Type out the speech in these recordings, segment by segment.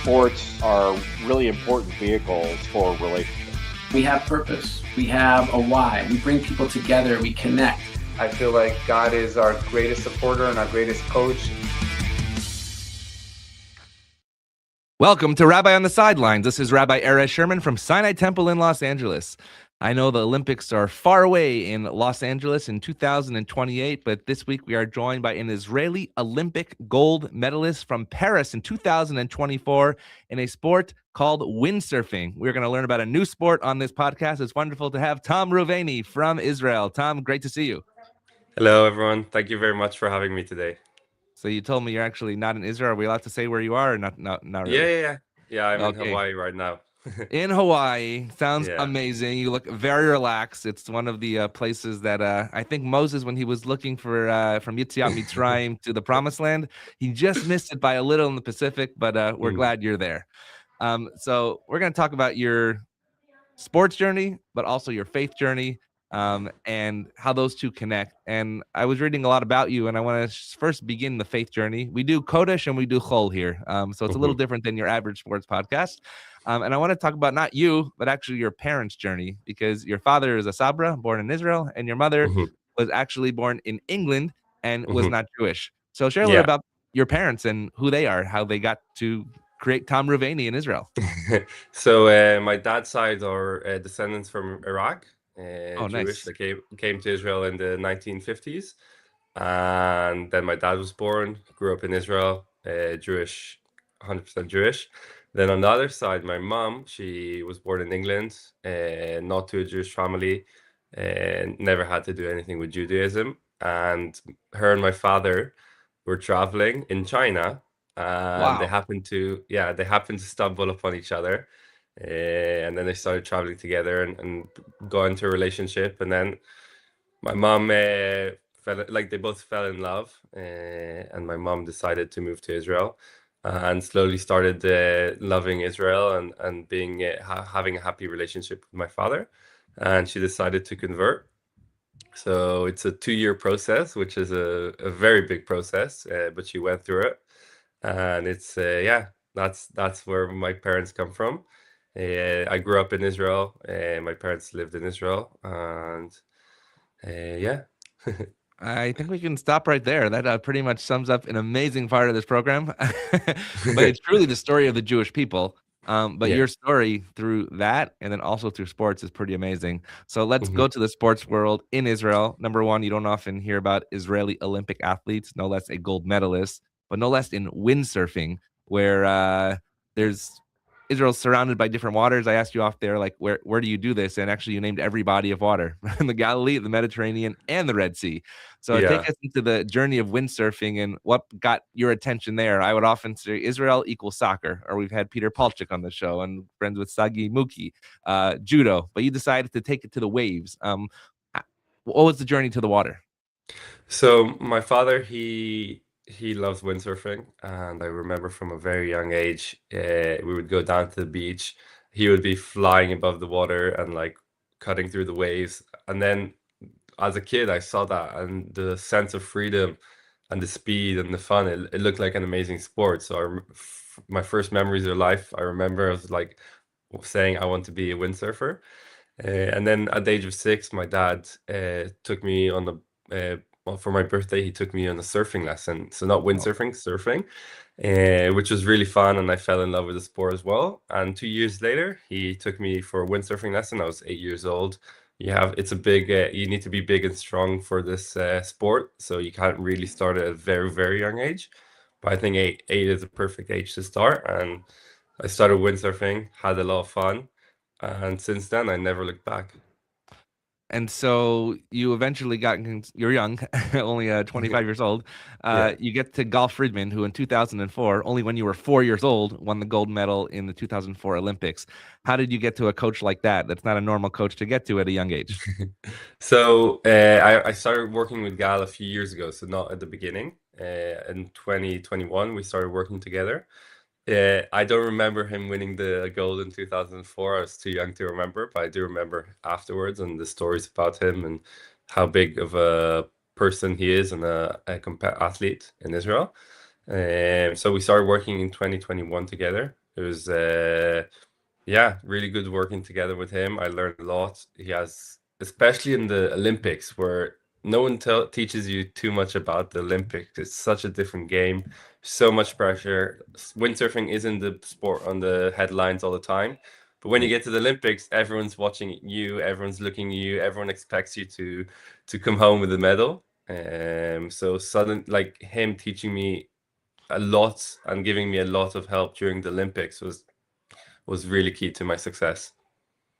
sports are really important vehicles for relationships. We have purpose. We have a why. We bring people together. We connect. I feel like God is our greatest supporter and our greatest coach. Welcome to Rabbi on the Sidelines. This is Rabbi Sherman from Sinai Temple in Los Angeles. I know the Olympics are far away in Los Angeles in 2028, but this week we are joined by an Israeli Olympic gold medalist from Paris in 2024 in a sport called windsurfing. We're going to learn about a new sport on this podcast. It's wonderful to have Tom Reuveny from Israel. Tom, great to see you. Hello, everyone. Thank you very much for having me today. So you told me you're actually not in Israel. Are we allowed to say where you are or not really? Yeah, I'm in Hawaii right now. In Hawaii. Sounds Yeah. amazing. You look very relaxed. It's one of the places that I think Moses, when he was looking for from Yetziat Mitzrayim to the Promised Land, he just missed it by a little in the Pacific, but we're glad you're there. So we're going to talk about your sports journey, but also your faith journey, and how those two connect. And I was reading a lot about you, and I want to first begin the faith journey. We do Kodesh and we do Chol here, so it's a little different than your average sports podcast. And I want to talk about not you, but actually your parents' journey, because your father is a Sabra, born in Israel, and your mother was actually born in England and was not Jewish. So share a little about your parents and who they are, how they got to create Tom Reuveny in Israel. So my dad's side are descendants from Iraq, Jewish. Nice. That came to Israel in the 1950s. And then my dad was born, grew up in Israel, Jewish, 100% Jewish. Then on the other side, my mom, she was born in England, not to a Jewish family, and never had to do anything with Judaism. And her and my father were traveling in China, and they happened to stumble upon each other, and then they started traveling together and got into a relationship. And then my mom they both fell in love, and my mom decided to move to Israel. And slowly started loving Israel and being having a happy relationship with my father. And she decided to convert. So it's a 2-year process, which is a very big process, but she went through it. And it's, that's where my parents come from. I grew up in Israel. My parents lived in Israel. And I think we can stop right there. That pretty much sums up an amazing part of this program. But it's truly the story of the Jewish people. Your story through that and then also through sports is pretty amazing. So let's go to the sports world in Israel. Number one, you don't often hear about Israeli Olympic athletes, no less a gold medalist, but no less in windsurfing, where Israel's surrounded by different waters. I asked you off there, like, where do you do this? And actually, you named every body of water in the Galilee, the Mediterranean, and the Red Sea. So take us into the journey of windsurfing and what got your attention there. I would often say Israel equals soccer, or we've had Peter Palchik on the show and friends with Sagi Muki, judo. But you decided to take it to the waves. What was the journey to the water? So my father, he loves windsurfing, and I remember from a very young age, we would go down to the beach. He would be flying above the water and like cutting through the waves. And then as a kid, I saw that, and the sense of freedom and the speed and the fun, it looked like an amazing sport. So my first memories of life, I remember I was like saying I want to be a windsurfer. And then at the age of 6, my dad took me on for my birthday, he took me on a surfing lesson. So not windsurfing, surfing, which was really fun. And I fell in love with the sport as well. And 2 years later, he took me for a windsurfing lesson. I was 8 years old. It's a big, you need to be big and strong for this sport. So you can't really start at a very, very young age. But I think eight is a perfect age to start. And I started windsurfing, had a lot of fun. And since then, I never looked back. And so you eventually you're young, only 25 years old. You get to Golf Friedman, who in 2004, only when you were 4 years old, won the gold medal in the 2004 Olympics. How did you get to a coach like that? That's not a normal coach to get to at a young age. So I started working with Gal a few years ago, so not at the beginning. In 2021, we started working together. I don't remember him winning the gold in 2004. I was too young to remember, but I do remember afterwards and the stories about him and how big of a person he is and a athlete in Israel. So we started working in 2021 together. It was yeah, really good working together with him. I learned a lot. He has, especially in the Olympics, where no one teaches you too much about the Olympics. It's such a different game, so much pressure. Windsurfing isn't the sport on the headlines all the time, but when you get to the Olympics, everyone's watching you, everyone's looking at you, everyone expects you to come home with a medal. So sudden, like him teaching me a lot and giving me a lot of help during the Olympics was really key to my success.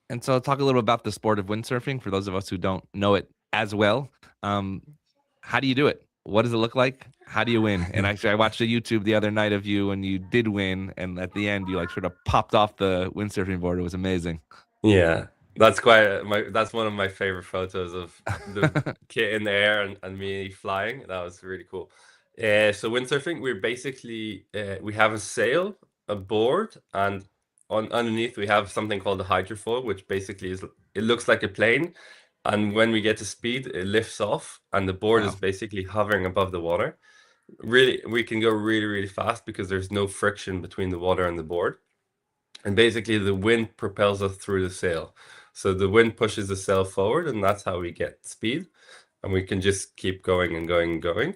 And so talk a little about the sport of windsurfing for those of us who don't know it as well. How do you do it? What does it look like? How do you win? And actually, I watched a YouTube the other night of you when you did win, and at the end, you like sort of popped off the windsurfing board. It was amazing. Yeah, that's that's one of my favorite photos of the kit in the air and me flying. That was really cool. So windsurfing, we're basically we have a sail, a board, and underneath we have something called a hydrofoil, which basically it looks like a plane, and when we get to speed, it lifts off, and the board is basically hovering above the water. Really, we can go really, really fast because there's no friction between the water and the board. And basically the wind propels us through the sail. So the wind pushes the sail forward, and that's how we get speed. And we can just keep going and going and going.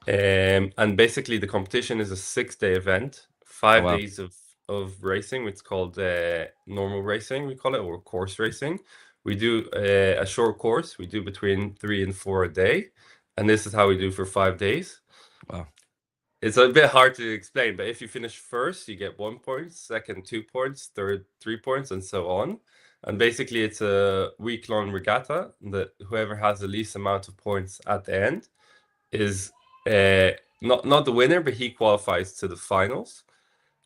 And basically the competition is a 6-day event, 5 days of racing. It's called normal racing, we call it, or course racing. We do a short course. We do between 3 and 4 a day. And this is how we do for 5 days. Wow. It's a bit hard to explain, but if you finish first, you get 1 point, second 2 points, third 3 points, and so on. And basically, it's a week-long regatta that whoever has the least amount of points at the end is not the winner, but he qualifies to the finals.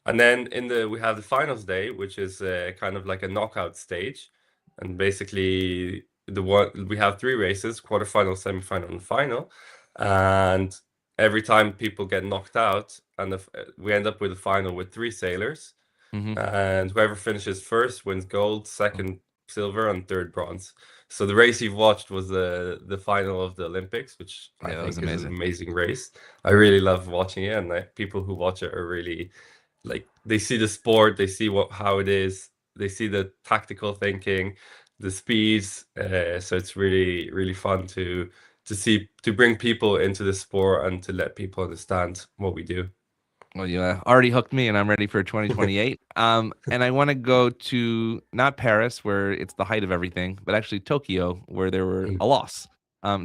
And then we have the finals day, which is kind of like a knockout stage. And basically, we have 3 races: quarterfinal, semifinal, and final. And every time people get knocked out, and we end up with a final with 3 sailors, and whoever finishes first wins gold, second silver, and third bronze. So the race you've watched was the final of the Olympics, which I think is an amazing race. I really love watching it, and people who watch it are really like, they see the sport, they see how it is, they see the tactical thinking, the speeds. So it's really, really fun to bring people into the sport and to let people understand what we do. Well, you already hooked me, and I'm ready for 2028. And I want to go to not Paris, where it's the height of everything, but actually Tokyo, where there were a loss.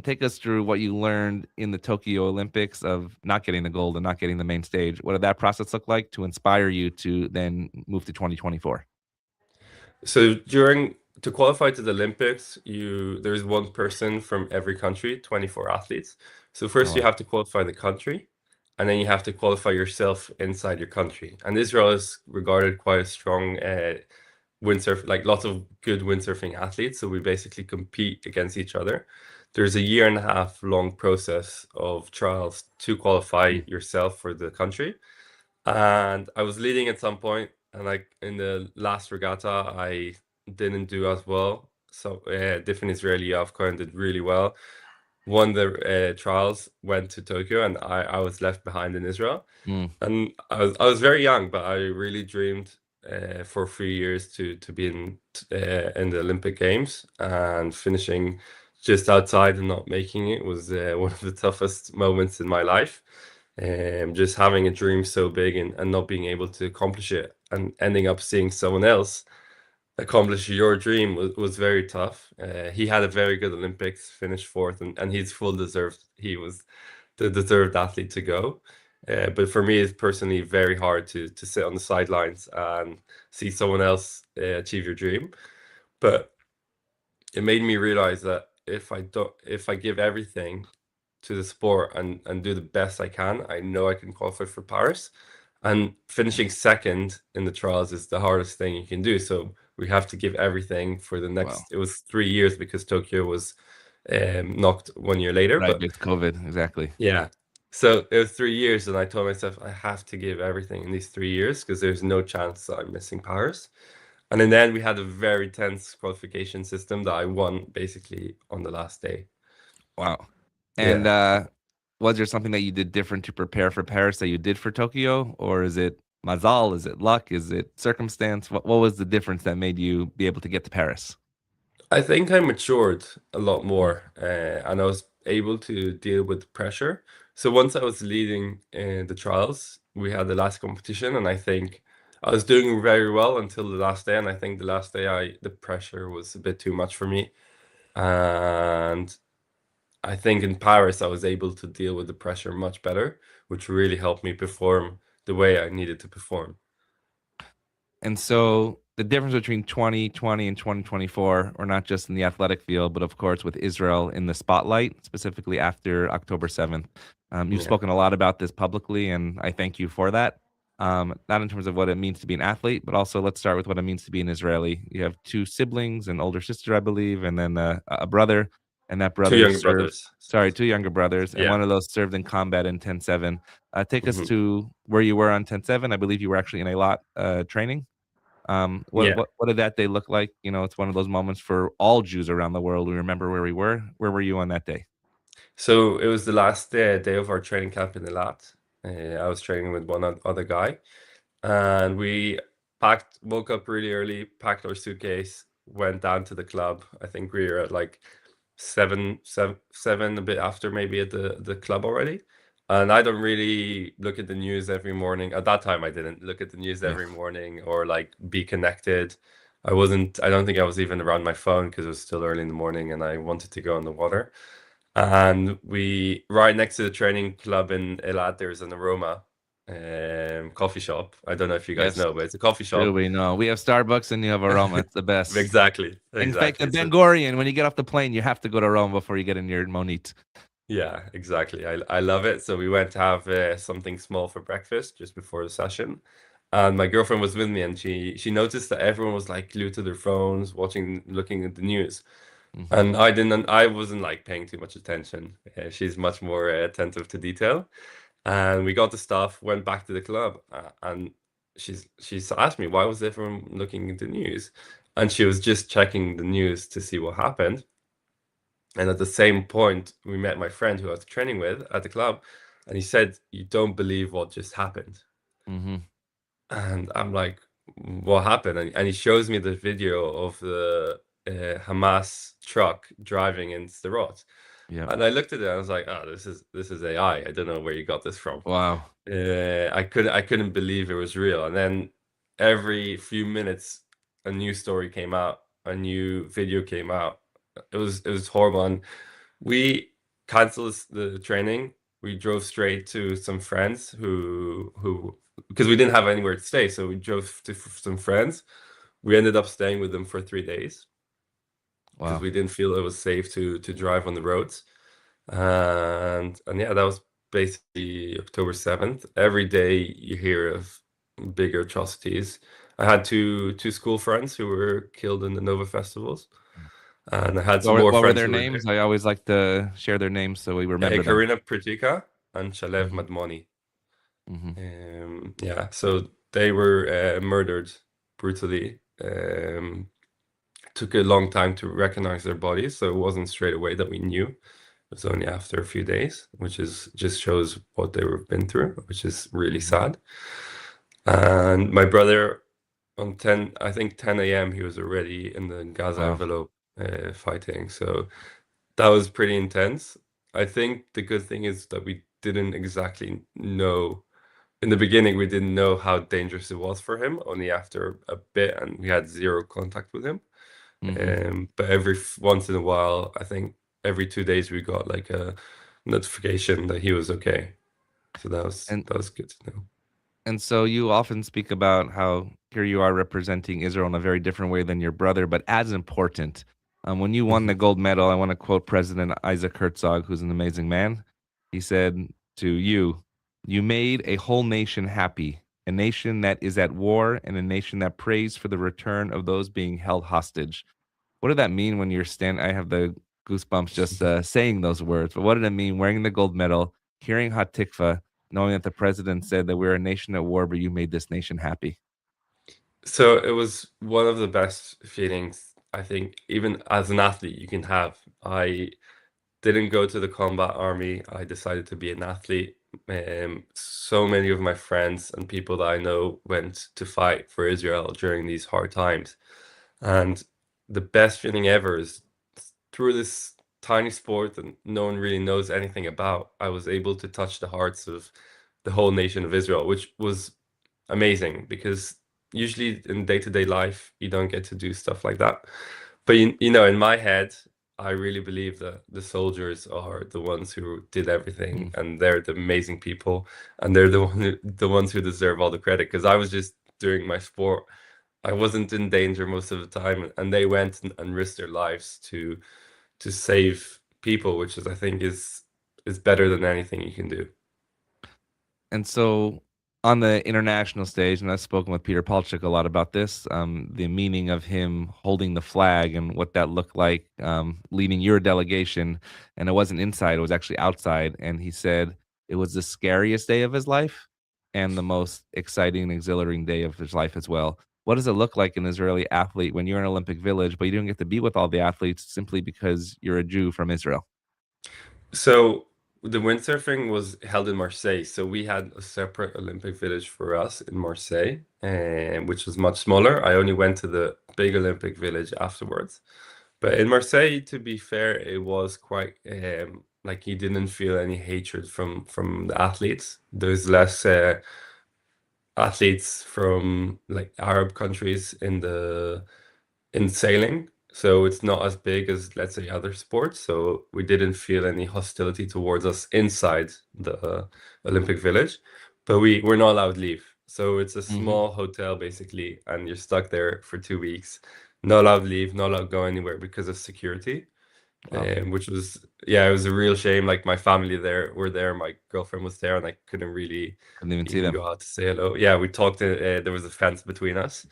Take us through what you learned in the Tokyo Olympics of not getting the gold and not getting the main stage. What did that process look like to inspire you to then move to 2024? So to qualify to the Olympics, there's one person from every country, 24 athletes. So first you have to qualify the country, and then you have to qualify yourself inside your country. And Israel is regarded quite a strong windsurf, like lots of good windsurfing athletes. So we basically compete against each other. There's a 1.5 year long process of trials to qualify yourself for the country. And I was leading at some point, and like in the last regatta, I didn't do as well. So different Israeli Avcon did really well. Won the trials, went to Tokyo, and I was left behind in Israel. And I was very young, but I really dreamed for 3 years to be in the Olympic Games, and finishing just outside and not making it was one of the toughest moments in my life. Just having a dream so big and not being able to accomplish it, and ending up seeing someone else accomplish your dream was very tough. He had a very good Olympics, finished 4th, and he was the deserved athlete to go. But for me, it's personally very hard to sit on the sidelines and see someone else achieve your dream. But it made me realize that if I give everything to the sport and do the best I can, I know I can qualify for Paris. And finishing second in the trials is the hardest thing you can do. So we have to give everything for the next. It was 3 years because Tokyo was knocked 1 year later. Right, it's COVID, exactly. Yeah. So it was 3 years, and I told myself I have to give everything in these 3 years because there's no chance that I'm missing Paris. And then we had a very tense qualification system that I won basically on the last day. Wow. And was there something that you did different to prepare for Paris that you did for Tokyo, or is it mazal? Is it luck? Is it circumstance? What was the difference that made you be able to get to Paris? I think I matured a lot Mm. more, and I was able to deal with pressure. So once I was leading in the trials, we had the last competition, and I think I was doing very well until the last day. And I think the last day, the pressure was a bit too much for me. And I think in Paris, I was able to deal with the pressure much better, which really helped me perform the way I needed to perform. And so the difference between 2020 and 2024, or not just in the athletic field, but of course with Israel in the spotlight, specifically after October 7th. You've Yeah. spoken a lot about this publicly, and I thank you for that. Not in terms of what it means to be an athlete, but also let's start with what it means to be an Israeli. You have two siblings, an older sister, I believe, and then a brother, and that Two brother younger served. brothers. Sorry, two younger brothers, and Yeah. one of those served in combat in 10-7. Take us Mhm. to where you were on 10-7. I believe you were actually in a lot training. What, Yeah. what did that day look like? You know, it's one of those moments for all Jews around the world. We remember where we were. Where were you on that day? So it was the last day of our training camp in Eilat. I was training with one other guy, and we woke up really early, packed our suitcase, went down to the club. I think we were at like seven, a bit after maybe at the club already. And I don't really look at the news every morning. At that time, I didn't look at the news Yeah. every morning or like be connected. I don't think I was even around my phone because it was still early in the morning and I wanted to go on the water. And right next to the training club in Eilat, there's an Aroma coffee shop. I don't know if you guys Yes. know, but it's a coffee Do shop. we know? We have Starbucks and you have Aroma. It's the best. Exactly. In fact, the So- Ben Gurion, when you get off the plane, you have to go to Rome before you get in your Monit. yeah, exactly. I love it. So we went to have something small for breakfast just before the session. And my girlfriend was with me, and she noticed that everyone was like glued to their phones, looking at the news. Mhm. And I wasn't like paying too much attention. She's much more attentive to detail. And we got the stuff, went back to the club, and she's asked me, why was everyone looking at the news? And she was just checking the news to see what happened. And at the same point, we met my friend who I was training with at the club, and he said, "You don't believe what just happened." Mm-hmm. And I'm like, "What happened?" And he shows me the video of the Hamas truck driving in Sderot. Yeah. And I looked at it and I was like, "Oh, this is AI. I don't know where you got this from." Wow. I couldn't believe it was real. And then every few minutes, a new story came out, a new video came out. It was horrible. And we canceled the training. We drove straight to some friends who because we didn't have anywhere to stay, so we drove to some friends. We ended up staying with them for 3 days because Wow. we didn't feel it was safe to drive on the roads. And yeah, that was basically October 7th. Every day you hear of bigger atrocities. I had two school friends who were killed in the Nova festivals, and I had some more What were friends their who were names? I always like to share their names so we remember them. Karina Pritika and Shalev Mhm. Madmoni. Mm-hmm. Yeah, so they were murdered brutally. Took a long time to recognize their bodies, so it wasn't straight away that we knew. It was only after a few days, which is just shows what they were been through, which is really sad. And my brother on 10 a.m. he was already in the Gaza Wow. envelope fighting. So that was pretty intense. I think the good thing is that we didn't exactly know in the beginning, we didn't know how dangerous it was for him, only after a bit, and we had zero contact with him. But once in a while, I think every 2 days we got like a notification that he was okay. So that was good to know. And so you often speak about how here you are representing Israel in a very different way than your brother, but as important. When you won the gold medal, I want to quote President Isaac Herzog, who's an amazing man. He said to you, "You made a whole nation happy, a nation that is at war and a nation that prays for the return of those being held hostage." What did that mean when you're I have the goosebumps just saying those words, but what did it mean wearing the gold medal, hearing Hatikva, knowing that the president said that we're a nation at war, but you made this nation happy? So it was one of the best feelings, I think, even as an athlete you can have. I didn't go to the combat army. I decided to be an athlete. So many of my friends and people that I know went to fight for Israel during these hard times. And the best feeling ever is through this tiny sport that no one really knows anything about, I was able to touch the hearts of the whole nation of Israel, which was amazing because usually in day-to-day life, you don't get to do stuff like that. But you know, in my head, I really believe that the soldiers are the ones who did everything, and they're the amazing people, and they're the ones who deserve all the credit. Because I was just doing my sport, I wasn't in danger most of the time, and they went and risked their lives to save people, which is I think is better than anything you can do. And so on the international stage, and I've spoken with Peter Palchik a lot about this, the meaning of him holding the flag and what that looked like, leading your delegation. And it wasn't inside, it was actually outside. And he said it was the scariest day of his life and the most exciting and exhilarating day of his life as well. What does it look like an Israeli athlete when you're in Olympic Village, but you don't get to be with all the athletes simply because you're a Jew from Israel? So the windsurfing was held in Marseille, so we had a separate Olympic village for us in Marseille, which was much smaller. I only went to the big Olympic village afterwards. But in Marseille, to be fair, it was quite like you didn't feel any hatred from the athletes. There's less athletes from like Arab countries in sailing, so it's not as big as, let's say, other sports. So we didn't feel any hostility towards us inside the Olympic Village, but we're not allowed to leave. So it's a small hotel basically, and you're stuck there for 2 weeks, not allowed to leave, not allowed to go anywhere because of security. Wow. Which was, yeah, it was a real shame. Like my family were there, my girlfriend was there, and I couldn't really Couldn't even see even them. go out to say hello. Yeah, we talked. There was a fence between us,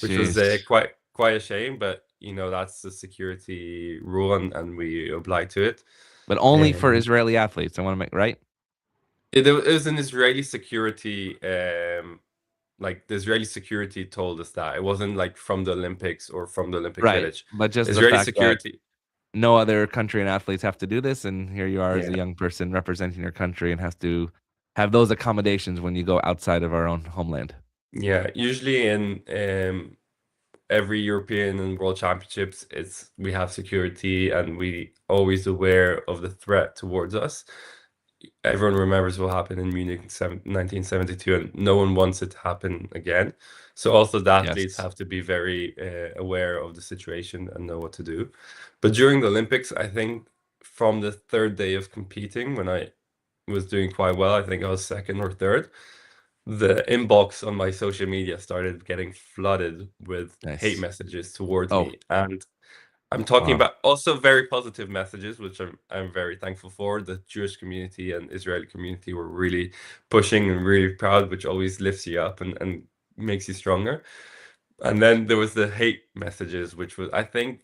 which was Jeez. quite a shame. But you know, that's the security rule, and we obliged to it. But only for Um, Israeli athletes. I want to make right. it was an Israeli security. Like the Israeli security told us that it wasn't like from the Olympics or from the Olympic Right. Village. But just the Israeli fact that security. no other country and athletes have to do this, and here you are as a Yeah. young person representing your country and has to have those accommodations when you go outside of our own homeland. Yeah, usually in every European and World Championships, we have security and we always aware of the threat towards us. Everyone remembers what happened in Munich in 1972, and no one wants it to happen again. So also the athletes Yes. have to be very aware of the situation and know what to do. But during the Olympics, I think from the third day of competing, when I was doing quite well, I think I was second or third, the inbox on my social media started getting flooded with hate Nice. messages towards Oh, me. And I'm talking wow. about also very positive messages, which I'm very thankful for. The Jewish community and Israeli community were really pushing and really proud, which always lifts you up and makes you stronger. And then there was the hate messages, which was, I think,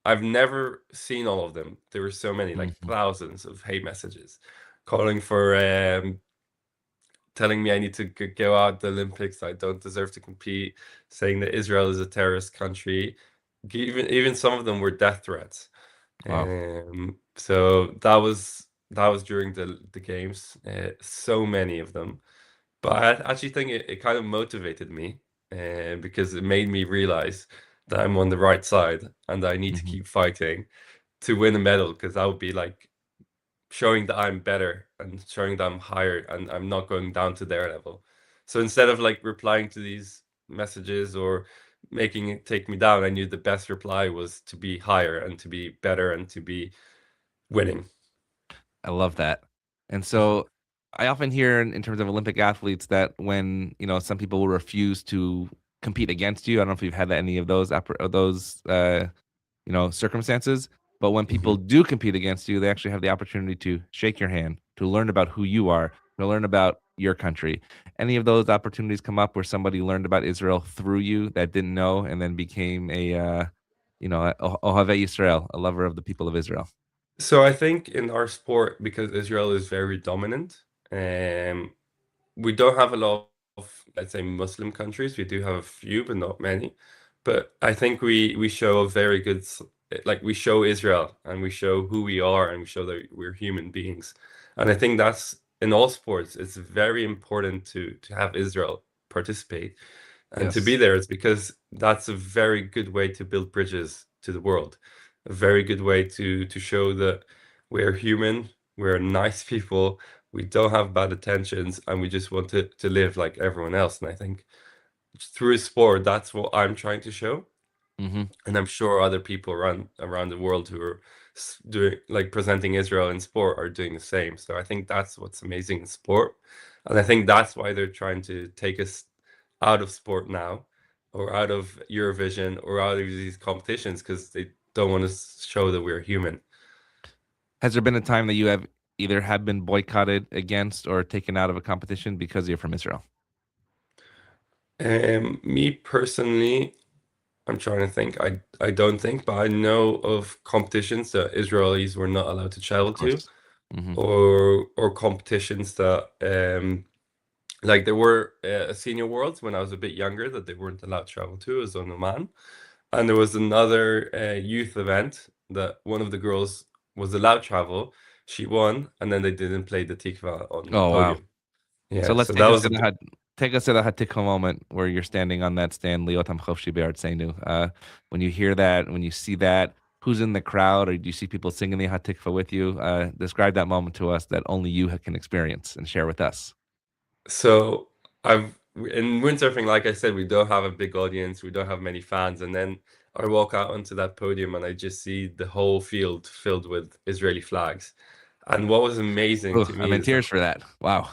I've never seen all of them. There were so many, like thousands of hate messages calling for telling me I need to go out the Olympics, I don't deserve to compete, saying that Israel is a terrorist country. Even some of them were death threats. Wow. So that was during the games. So many of them, but I actually think it kind of motivated me because it made me realize that I'm on the right side and I need to keep fighting to win a medal, because that would be like showing that I'm better and showing that I'm higher and I'm not going down to their level. So instead of like replying to these messages or making it take me down, I knew the best reply was to be higher and to be better and to be winning. I love that. And so I often hear in terms of Olympic athletes that when, some people will refuse to compete against you. I don't know if you've had any of those circumstances, but when people do compete against you, they actually have the opportunity to shake your hand, to learn about who you are, to learn about your country. Any of those opportunities come up where somebody learned about Israel through you that didn't know and then became a Ohavei Yisrael, a lover of the people of Israel? So I think in our sport, because Israel is very dominant, we don't have a lot of, let's say, Muslim countries. We do have a few, but not many. But I think we show a very good, like we show Israel and we show who we are and we show that we're human beings. And I think that's in all sports, it's very important to have Israel participate and to be Yes. there. It's because that's a very good way to build bridges to the world, a very good way to show that we're human, we're nice people, we don't have bad intentions, and we just want to live like everyone else. And I think through sport, that's what I'm trying to show. Mm-hmm. And I'm sure other people around the world who are doing, like, presenting Israel in sport are doing the same. So I think that's what's amazing in sport, and I think that's why they're trying to take us out of sport now, or out of Eurovision, or out of these competitions, because they don't want to show that we're human. Has there been a time that you have either been boycotted against or taken out of a competition because you're from Israel? Me personally, I'm trying to think. I don't think, but I know of competitions that Israelis were not allowed to travel Of to, course. Mm-hmm. or competitions that like there were senior worlds when I was a bit younger that they weren't allowed to travel to, as on Oman, and there was another youth event that one of the girls was allowed to travel. She won, and then they didn't play the tikva on the Oh wow. podium. So Yeah, let's so that was a bit. take us to the Hatikva moment where you're standing on that stand, Liotam Chofshi Be'artseinu. When you hear that, when you see that, who's in the crowd, or do you see people singing the Hatikva with you? Describe that moment to us that only you can experience and share with us. So I've in windsurfing, like I said, we don't have a big audience, we don't have many fans, and then I walk out onto that podium and I just see the whole field filled with Israeli flags. And what was amazing Ooh, to I'm me in is that, tears for that. Wow.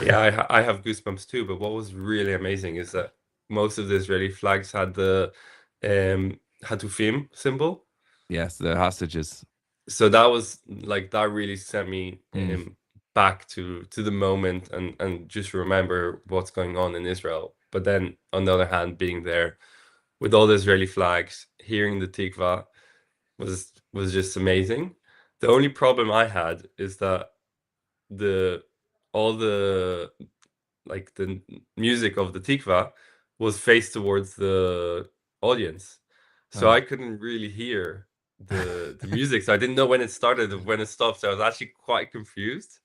yeah, I have goosebumps too. But what was really amazing is that most of the Israeli flags had the Hatufim symbol. Yes, the hostages. So that was like, that really sent me Mm. back to the moment, and just remember what's going on in Israel. But then on the other hand, being there with all the Israeli flags, hearing the tikva was just amazing. The only problem I had is that the all the like the music of the tikva was faced towards the audience, so Oh. I couldn't really hear the music. So I didn't know when it started and when it stopped. So I was actually quite confused.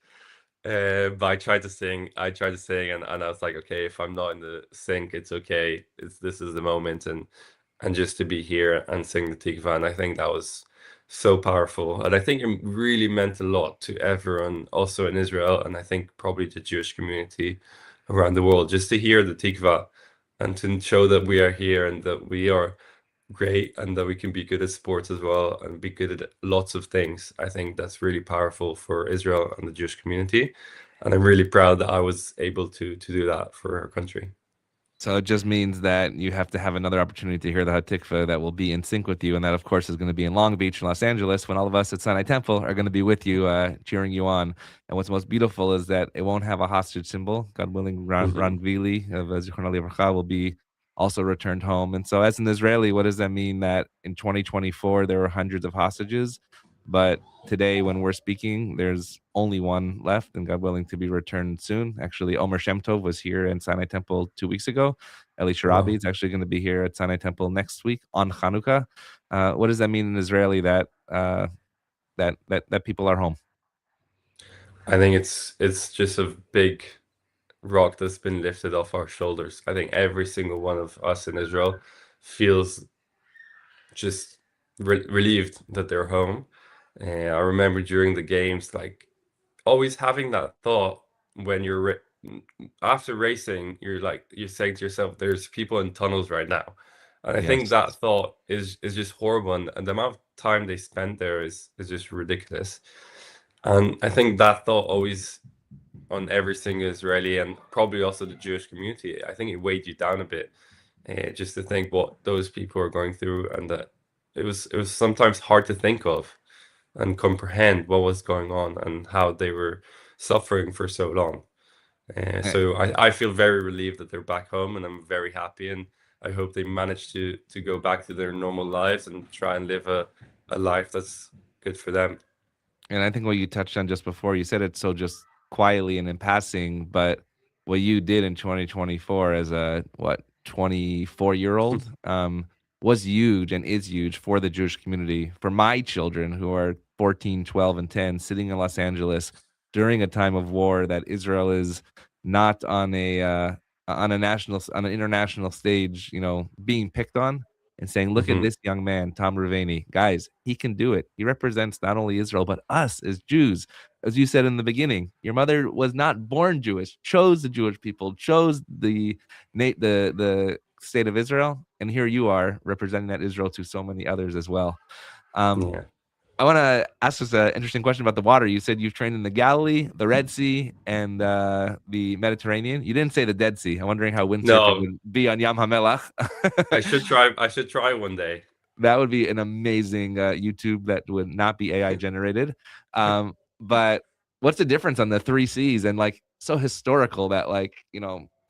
But I tried to sing, and I was like, okay, if I'm not in the sync, it's okay. This is the moment, and just to be here and sing the tikva. And I think that was so powerful, and I think it really meant a lot to everyone, also in Israel, and I think probably the Jewish community around the world, just to hear the tikva and to show that we are here and that we are great and that we can be good at sports as well and be good at lots of things. I think that's really powerful for Israel and the Jewish community, and I'm really proud that I was able to do that for our country. So it just means that you have to have another opportunity to hear the Hatikva that will be in sync with you. And that, of course, is going to be in Long Beach and Los Angeles when all of us at Sinai Temple are going to be with you, cheering you on. And what's most beautiful is that it won't have a hostage symbol. God willing, Ran Vili of Zichron Levrcha will be also returned home. And so, as an Israeli, what does that mean that in 2024 there were hundreds of hostages? But today, when we're speaking, there's only one left, and God willing to be returned soon. Actually, Omer Shem Tov was here in Sinai Temple 2 weeks ago. Eli Sharabi Wow. is actually going to be here at Sinai Temple next week on Hanukkah. What does that mean in Israeli that that people are home? I think it's just a big rock that's been lifted off our shoulders. I think every single one of us in Israel feels just relieved that they're home. I remember during the games, like, always having that thought when you're after racing, you're saying to yourself, "There's people in tunnels right now," and I think Yes. that thought is just horrible, and the amount of time they spent there is just ridiculous. And I think that thought always on every single Israeli, and probably also the Jewish community, I think it weighed you down a bit, just to think what those people are going through, and that it was sometimes hard to think of and comprehend what was going on and how they were suffering for so long. Eh, So I feel very relieved that they're back home, and I'm very happy, and I hope they manage to go back to their normal lives and try and live a life that's good for them. And I think what you touched on just before, you said it so just quietly and in passing, but what you did in 2024 as a 24-year-old was huge and is huge for the Jewish community. For my children who are 14, 12, and 10, sitting in Los Angeles, during a time of war that Israel is not on an international stage, being picked on and saying, look at Hmm. this young man, Tom Reuveny. Guys, he can do it. He represents not only Israel, but us as Jews. As you said in the beginning, your mother was not born Jewish, chose the Jewish people, chose the state of Israel, and here you are representing that Israel to so many others as well. Yeah. I want to ask us an interesting question about the water. You said you've trained in the Galilee, the Red Sea, and the Mediterranean. You didn't say the Dead Sea. I'm wondering how windsurfing No, would be on Yam HaMelach. I should try. I should try one day. That would be an amazing YouTube that would not be AI generated. But what's the difference on the three C's and like so historical that I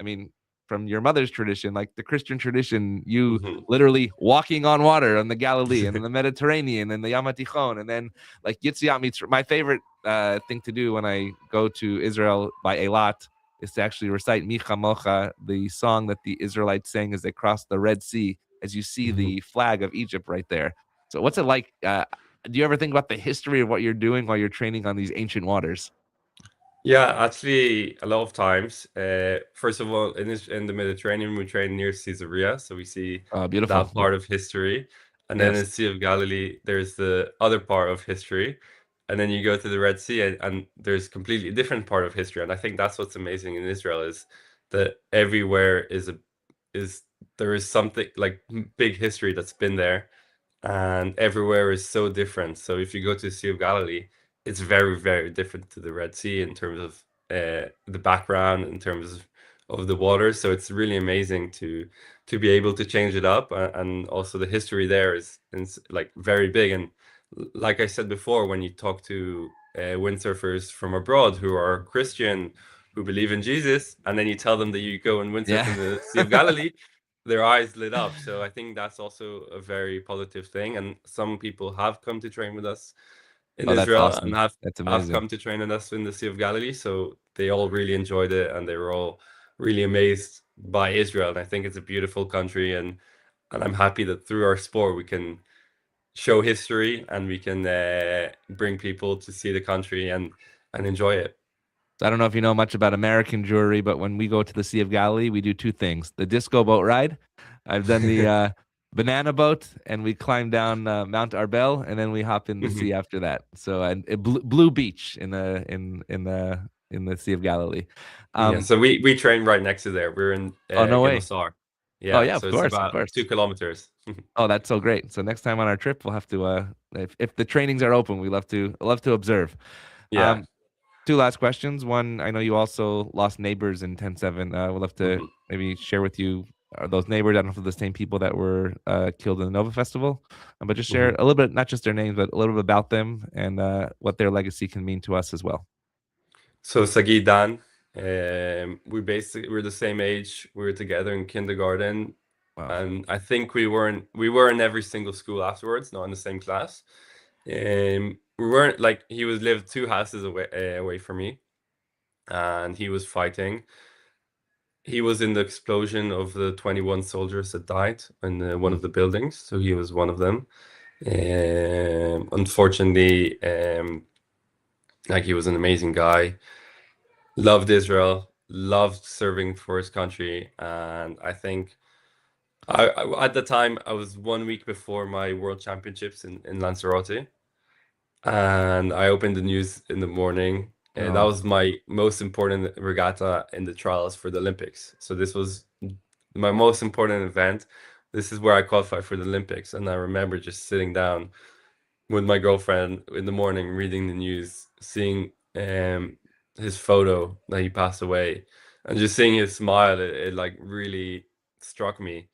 mean, from your mother's tradition, like the Christian tradition, you Hmm. literally walking on water on the Galilee and the Mediterranean and the Yam HaTichon, and then like Yitziat Mitzrayim. My favorite thing to do when I go to Israel by Eilat is to actually recite Micha Mocha, the song that the Israelites sang as they crossed the Red Sea, as you see the flag of Egypt right there. So what's it like? Do you ever think about the history of what you're doing while you're training on these ancient waters? Yeah, actually, a lot of times. First of all, in the Mediterranean, we train near Caesarea, so we see Beautiful. that part of history. And then in Yes. the Sea of Galilee, there's the other part of history. And then you go to the Red Sea, and there's completely different part of history. And I think that's what's amazing in Israel is that everywhere is there is something like big history that's been there, and everywhere is so different. So if you go to the Sea of Galilee, it's very, very different to the Red Sea in terms of the background, in terms of the water. So it's really amazing to be able to change it up, and also the history there is like very big. And like I said before, when you talk to windsurfers from abroad who are Christian, who believe in Jesus, and then you tell them that you go and windsurf in the Sea of Galilee, their eyes lit up. So I think that's also a very positive thing. And some people have come to train with us in That's Israel awesome. and have amazing. come to train with us in the Sea of Galilee. So they all really enjoyed it, and they were all really amazed by Israel. And I think it's a beautiful country, and I'm happy that through our sport we can show history, and we can bring people to see the country and enjoy it. I don't know if you know much about American jewelry, but when we go to the Sea of Galilee, we do two things: the disco boat ride. I've done the banana boat, and we climb down Mount Arbel, and then we hop in the sea after that. So and Blue Beach in the Sea of Galilee. Yeah, so we train right next to there. We're in no way. Genosar. Yeah, Yeah, of so course, it's about of course. 2 kilometers. Oh, that's so great. So next time on our trip, we'll have to if the trainings are open, we love to observe. Yeah. Two last questions. One, I know you also lost neighbors in 10/7. We'd love to maybe share with you, are those neighbors, I don't know if they're the same people that were killed in the Nova Festival, but just share a little bit, not just their names, but a little bit about them and what their legacy can mean to us as well. So Sagi Dan, we're the same age. We were together in kindergarten. Wow. And I think we were in every single school afterwards, not in the same class. We weren't like, he lived 2 houses away from me, and he was fighting. He was in the explosion of the 21 soldiers that died in one of the buildings, so he was one of them. Unfortunately, like, he was an amazing guy, loved Israel, loved serving for his country, and I think I at the time I was 1 week before my World Championships in Lanzarote, and I opened the news in the morning. And that was my most important regatta in the trials for the Olympics. So this was my most important event. This is where I qualified for the Olympics. And I remember just sitting down with my girlfriend in the morning, reading the news, seeing his photo that he passed away, and just seeing his smile. It like really struck me.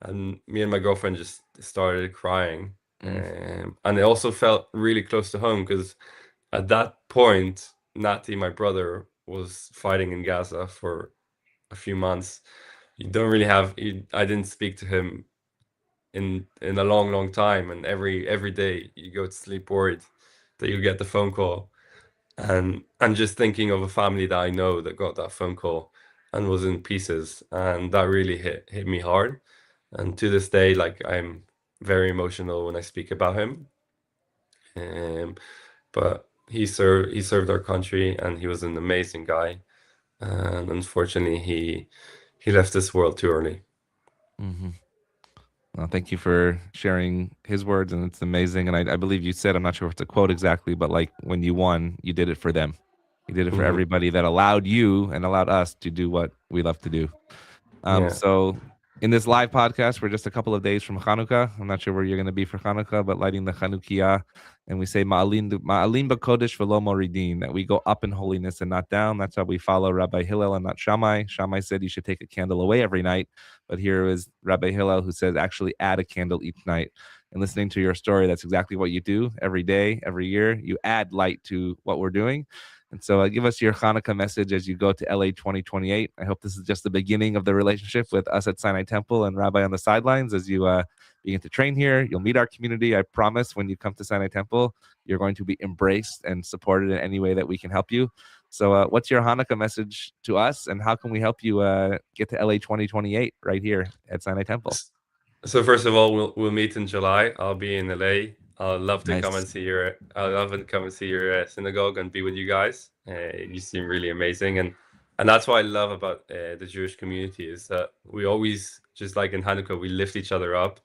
And me and my girlfriend just started crying. And it also felt really close to home, because at that point, Nati, my brother, was fighting in Gaza for a few months. You don't really have, I didn't speak to him in a long time, and every day you go to sleep worried that you'll get the phone call. And I'm just thinking of a family that I know that got that phone call and was in pieces, and that really hit me hard. And to this day, like, I'm very emotional when I speak about him. But he served our country, and he was an amazing guy. And unfortunately, he left this world too early. Mm-hmm. Well, thank you for sharing his words, and it's amazing. And I believe you said, I'm not sure if it's a quote exactly, but like when you won, you did it for them. You did it for everybody that allowed you and allowed us to do what we love to do. So in this live podcast, we're just a couple of days from Hanukkah. I'm not sure where you're going to be for Hanukkah, but lighting the Chanukiah, and we say Ma'alim b'kodesh v'lo moridin, that we go up in holiness and not down. That's how we follow Rabbi Hillel and not Shammai. Shammai said you should take a candle away every night, but here is Rabbi Hillel who says actually add a candle each night. And listening to your story, that's exactly what you do every day, every year. You add light to what we're doing. And so give us your Hanukkah message as you go to LA 2028. I hope this is just the beginning of the relationship with us at Sinai Temple and Rabbi on the Sidelines. As you begin to train here, you'll meet our community. I promise when you come to Sinai Temple, you're going to be embraced and supported in any way that we can help you. So what's your Hanukkah message to us, and how can we help you get to LA 2028 right here at Sinai Temple? So first of all, we'll meet in July. I'll be in LA. I'd love to come and see your. I'd love to come and see your synagogue and be with you guys. You seem really amazing, and that's what I love about the Jewish community, is that we always, just like in Hanukkah, we lift each other up,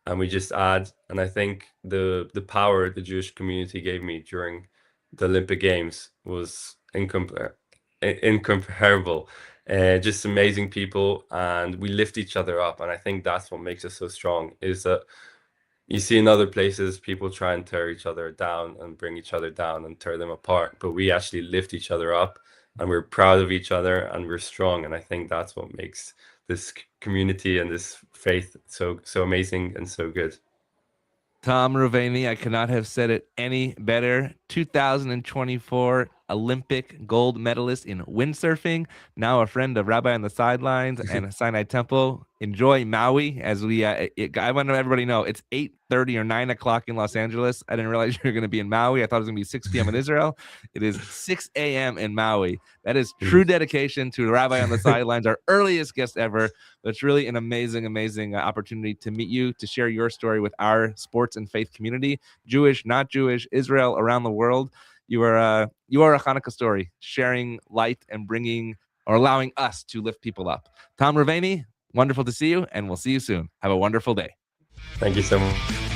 and we just add. And I think the power the Jewish community gave me during the Olympic Games was incomparable. Just amazing people, and we lift each other up. And I think that's what makes us so strong, is that you see in other places people try and tear each other down and bring each other down and tear them apart, but we actually lift each other up, and we're proud of each other, and we're strong. And I think that's what makes this community and this faith so amazing and so good. Tom Reuveny, I could not have said it any better. 2024 Olympic gold medalist in windsurfing, now a friend of Rabbi on the Sidelines and Sinai Temple. Enjoy Maui, as we I want to let everybody know it's 8:30 or 9 o'clock in Los Angeles. I didn't realize you were going to be in Maui. I thought it was going to be 6 p.m. in Israel. It is 6 a.m. in Maui. That is true dedication to Rabbi on the Sidelines, our earliest guest ever. But it's really an amazing opportunity to meet you, to share your story with our sports and faith community, Jewish, not Jewish, Israel, around the world. You are a Hanukkah story, sharing light and bringing or allowing us to lift people up. Tom Reuveny, wonderful to see you, and we'll see you soon. Have a wonderful day. Thank you so much.